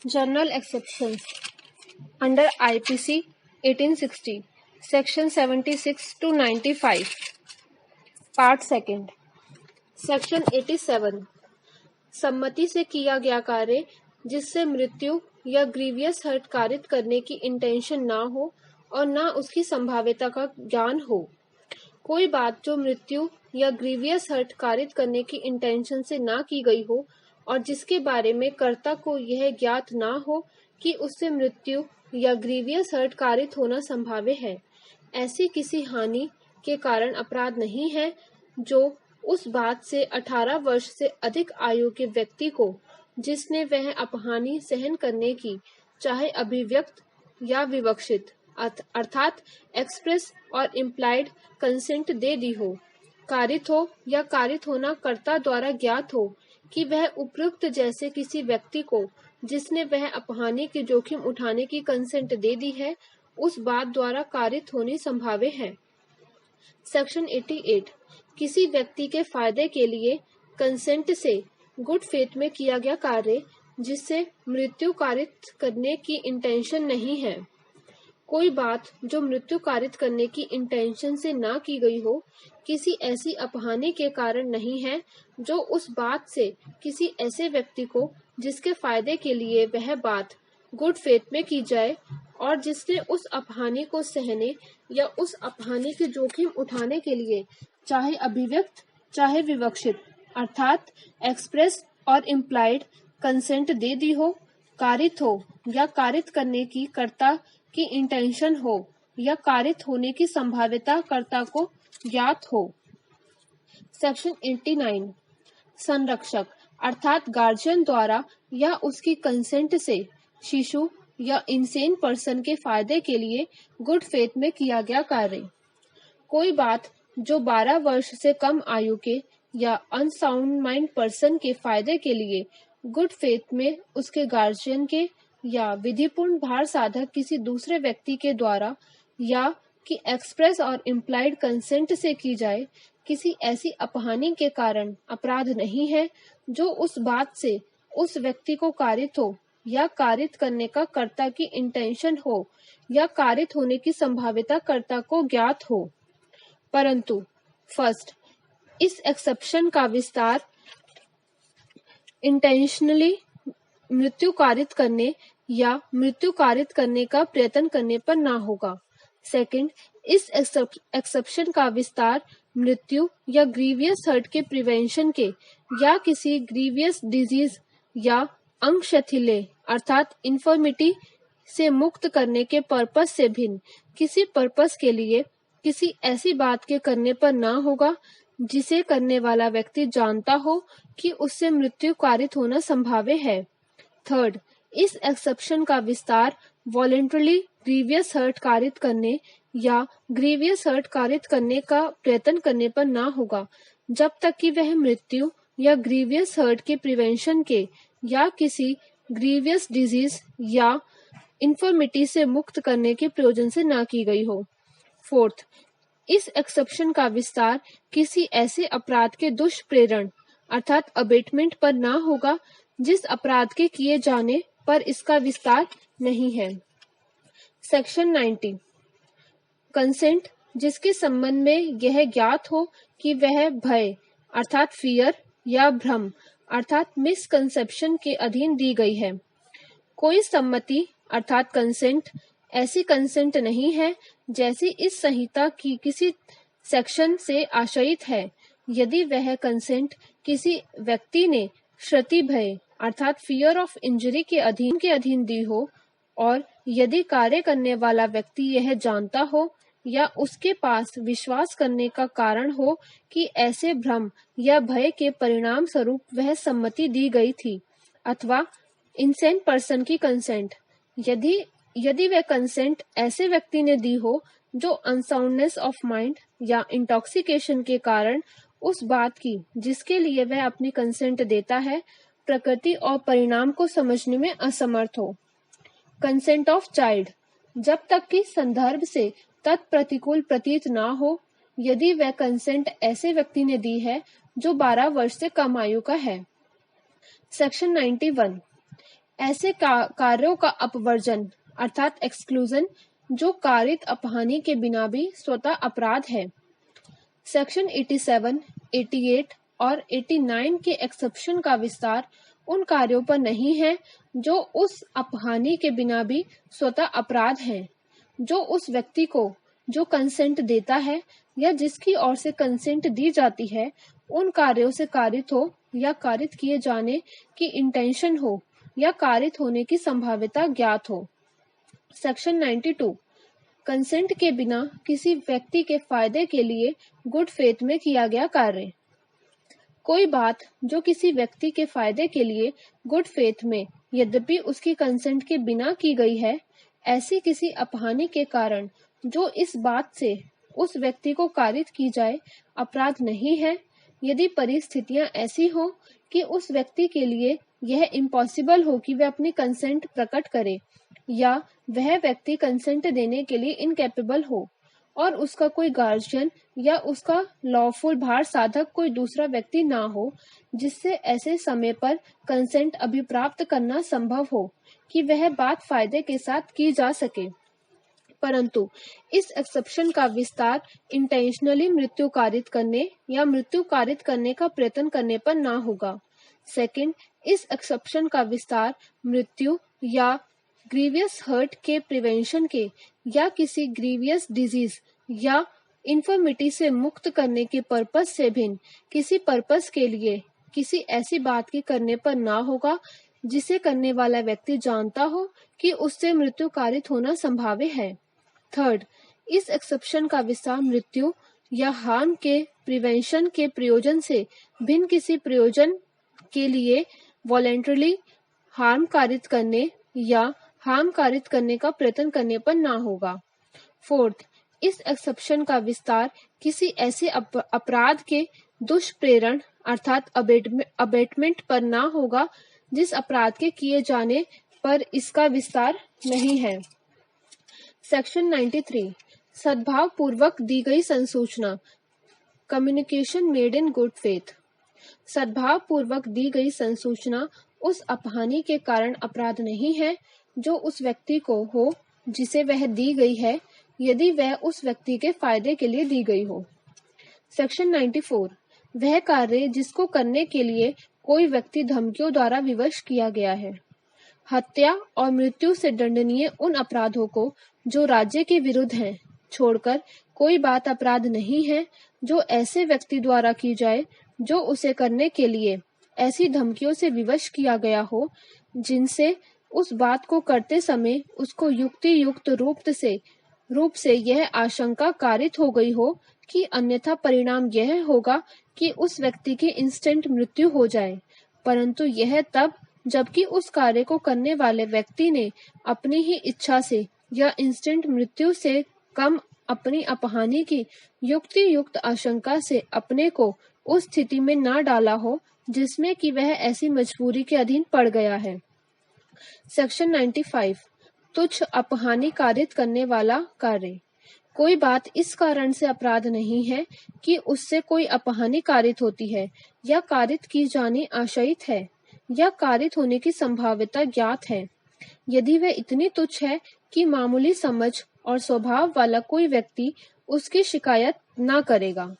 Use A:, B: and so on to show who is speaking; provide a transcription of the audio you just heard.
A: General exceptions under IPC 1860, Section 76 to 95, Part 2, Section 87। सम्मति से किया गया कार्य जिससे मृत्यु या ग्रीवियस हर्ट कारित करने की इंटेंशन ना हो और ना उसकी संभाव्यता का ज्ञान हो। कोई बात जो मृत्यु या ग्रीवियस हर्ट कारित करने की इंटेंशन से ना की गई हो और जिसके बारे में कर्ता को यह ज्ञात ना हो कि उससे मृत्यु या ग्रीवियस हर्ट कारित होना संभाव्य है, ऐसी किसी हानि के कारण अपराध नहीं है जो उस बात से 18 वर्ष से अधिक आयु के व्यक्ति को जिसने वह अपहानि सहन करने की चाहे अभिव्यक्त या विवक्षित अर्थात एक्सप्रेस और इम्प्लाइड कंसेंट दे दी हो, कारित हो या कारित होना कर्ता द्वारा ज्ञात हो कि वह उपयुक्त जैसे किसी व्यक्ति को जिसने वह अपहानि के जोखिम उठाने की कंसेंट दे दी है उस बात द्वारा कारित होनी संभाव्य है। सेक्शन 88 किसी व्यक्ति के फायदे के लिए कंसेंट से गुड फेथ में किया गया कार्य जिससे मृत्यु कारित करने की इंटेंशन नहीं है। कोई बात जो मृत्यु कारित करने की इंटेंशन से ना की गई हो किसी ऐसी अपहानि के कारण नहीं है जो उस बात से किसी ऐसे व्यक्ति को जिसके फायदे के लिए वह बात गुड फेथ में की जाए और जिसने उस अपहानि को सहने या उस अपहानि के जोखिम उठाने के लिए चाहे अभिव्यक्त चाहे विवक्षित अर्थात एक्सप्रेस और इम्प्लाइड कंसेंट दे दी हो, कारित हो या कारित करने की कर्ता की इंटेंशन हो या कारित होने की संभाव्यता कर्ता को ज्ञात हो। सेक्शन 89 संरक्षक अर्थात गार्जियन द्वारा या उसकी कंसेंट से शिशु या इंसेन पर्सन के फायदे के लिए गुड फेथ में किया गया कार्य। कोई बात जो 12 वर्ष से कम आयु के या अनसाउंड माइंड पर्सन के फायदे के लिए गुड फेथ में उसके गार्जियन के या विधिपूर्ण भार साधक किसी दूसरे व्यक्ति के द्वारा या कि एक्सप्रेस और इम्प्लाइड कंसेंट से की जाए किसी ऐसी अपहानि के कारण अपराध नहीं है जो उस बात से उस व्यक्ति को कारित हो या कारित करने का कर्ता की इंटेंशन हो या कारित होने की संभाव्यता कर्ता को ज्ञात हो। परंतु फर्स्ट इस एक्सेप्शन का विस्तार इंटेंशनली मृत्यु कारित करने या मृत्यु कारित करने का प्रयत्न करने पर ना होगा। सेकंड इस एक्सेप्शन का विस्तार मृत्यु या ग्रीवियस हर्ट के प्रिवेंशन के या किसी ग्रीवियस डिजीज या अंग शिथिल्य अर्थात इन्फर्मिटी से मुक्त करने के पर्पस से भिन्न किसी पर्पस के लिए किसी ऐसी बात के करने पर ना होगा जिसे करने वाला व्यक्ति जानता हो कि उससे मृत्यु कारित होना संभाव्य है। थर्ड इस एक्सेप्शन का विस्तार वॉलंटरली ग्रीवियस हर्ट कारित करने या ग्रीवियस हर्ट कारित करने का प्रयत्न करने पर ना होगा जब तक कि वह मृत्यु या ग्रीवियस हर्ट के प्रिवेंशन के या किसी ग्रीवियस डिजीज या इन्फर्मिटी से मुक्त करने के प्रयोजन से ना की गई हो। फोर्थ इस एक्सेप्शन का विस्तार किसी ऐसे अपराध के दुष्प्रेरण अर्थात अबेटमेंट पर ना होगा जिस अपराध के किए जाने पर इसका विस्तार नहीं है। सेक्शन 90 कंसेंट जिसके संबंध में यह ज्ञात हो कि वह भय अर्थात फियर या भ्रम अर्थात मिसकंसेप्शन के अधीन दी गई है। कोई सम्मति अर्थात कंसेंट ऐसी कंसेंट नहीं है जैसी इस संहिता की किसी सेक्शन से आशयित है यदि वह कंसेंट किसी व्यक्ति ने क्षति भय अर्थात फियर ऑफ इंजरी के अधीन दी हो और यदि कार्य करने वाला व्यक्ति यह जानता हो या उसके पास विश्वास करने का कारण हो कि ऐसे भ्रम या भय के परिणाम स्वरूप वह सम्मति दी गई थी अथवा इंसेन पर्सन की कंसेंट यदि वह कंसेंट ऐसे व्यक्ति ने दी हो जो अनसाउंडनेस ऑफ माइंड या इंटॉक्सिकेशन के कारण उस बात की जिसके लिए वह अपनी कंसेंट देता है प्रकृति और परिणाम को समझने में असमर्थ हो। कंसेंट ऑफ चाइल्ड जब तक कि संदर्भ से तत्प्रतिकूल प्रतीत ना हो यदि वह कंसेंट ऐसे व्यक्ति ने दी है जो 12 वर्ष से कम आयु का है। सेक्शन 91 ऐसे कार्यों का अपवर्जन अर्थात एक्सक्लूजन जो कारित अपहानि के बिना भी स्वतः अपराध है। सेक्शन 87, 88 और 89 के एक्सेप्शन का विस्तार उन कार्यों पर नहीं है जो उस अपहानि के बिना भी स्वतः अपराध हैं, जो उस व्यक्ति को जो कंसेंट देता है या जिसकी ओर से कंसेंट दी जाती है उन कार्यों से कारित हो या कारित किए जाने की इंटेंशन हो या कारित होने की संभाव्यता ज्ञात हो। सेक्शन 92, कंसेंट के बिना किसी व्यक्ति के फायदे के लिए गुड फेथ में किया गया कार्य। कोई बात जो किसी व्यक्ति के फायदे के लिए गुड फेथ में यद्यपि उसकी कंसेंट के बिना की गई है, ऐसी किसी अपहानि के कारण जो इस बात से उस व्यक्ति को कारित की जाए अपराध नहीं है, यदि परिस्थितियां ऐसी हो कि उस व्यक्ति के लिए यह इम्पॉसिबल हो कि वह अपनी कंसेंट प्रकट करे या वह व्यक्ति कंसेंट देने के लिए इनकैपेबल हो और उसका कोई गार्जियन या उसका लॉफुल भार साधक कोई दूसरा व्यक्ति ना हो जिससे ऐसे समय पर कंसेंट अभिप्राप्त करना संभव हो कि वह बात फायदे के साथ की जा सके, परंतु इस एक्सेप्शन का विस्तार इंटेंशनली मृत्यु कारित करने या मृत्यु कारित करने का प्रयत्न करने पर ना होगा। सेकंड, इस एक्सेप्शन का विस्तार मृत्यु या ग्रीवियस हर्ट के प्रिवेंशन के या किसी ग्रीवियस डिजीज या इन्फर्मिटी से मुक्त करने के पर्पस से भिन्न किसी पर्पस के लिए किसी ऐसी बात की करने पर ना होगा जिसे करने वाला व्यक्ति जानता हो कि उससे मृत्यु कारित होना संभाव्य है। थर्ड, इस एक्सेप्शन का विस्तार मृत्यु या हार्म के प्रिवेंशन के प्रयोजन से भिन्न किसी प्रयोजन के लिए वॉलेंटरली हार्म कारित करने या हार्म कारित करने का प्रयत्न करने पर ना होगा। फोर्थ, इस एक्सेप्शन का विस्तार किसी ऐसे अपराध के दुष्प्रेरण अर्थात अबेटमेंट पर ना होगा जिस अपराध के किए जाने पर इसका विस्तार नहीं है। सेक्शन 93, सद्भाव पूर्वक दी गई संसूचना, communication made in good faith. सद्भाव पूर्वक दी गई संसूचना उस अपहानि के कारण अपराध नहीं है जो उस व्यक्ति को हो जिसे वह दी गई है, यदि वह उस व्यक्ति के फायदे के लिए दी गई हो। सेक्शन 94, वह कार्य जिसको करने के लिए कोई व्यक्ति धमकियों द्वारा विवश किया गया है। हत्या और मृत्यु से दंडनीय उन अपराधों को जो राज्य के विरुद्ध हैं छोड़कर कोई बात अपराध नहीं है जो ऐसे व्यक्ति द्वारा की जाए जो उसे करने के लिए ऐसी धमकियों से विवश किया गया हो जिनसे उस बात को करते समय उसको युक्ति युक्त रूप से यह आशंका कारित हो गई हो कि अन्यथा परिणाम यह होगा कि उस व्यक्ति की इंस्टेंट मृत्यु हो जाए, परंतु यह तब जबकि उस कार्य को करने वाले व्यक्ति ने अपनी ही इच्छा से या इंस्टेंट मृत्यु से कम अपनी अपहानि की युक्ति युक्त आशंका से अपने को उस स्थिति में ना डाला हो जिसमें कि वह ऐसी मजबूरी के अधीन पड़ गया है। सेक्शन 95, तुच्छ अपहानि कारित करने वाला कार्य। कोई बात इस कारण से अपराध नहीं है कि उससे कोई अपहानि कारित होती है या कारित की जानी आशयित है या कारित होने की संभाव्यता ज्ञात है, यदि वह इतनी तुच्छ है कि मामूली समझ और स्वभाव वाला कोई व्यक्ति उसकी शिकायत ना करेगा।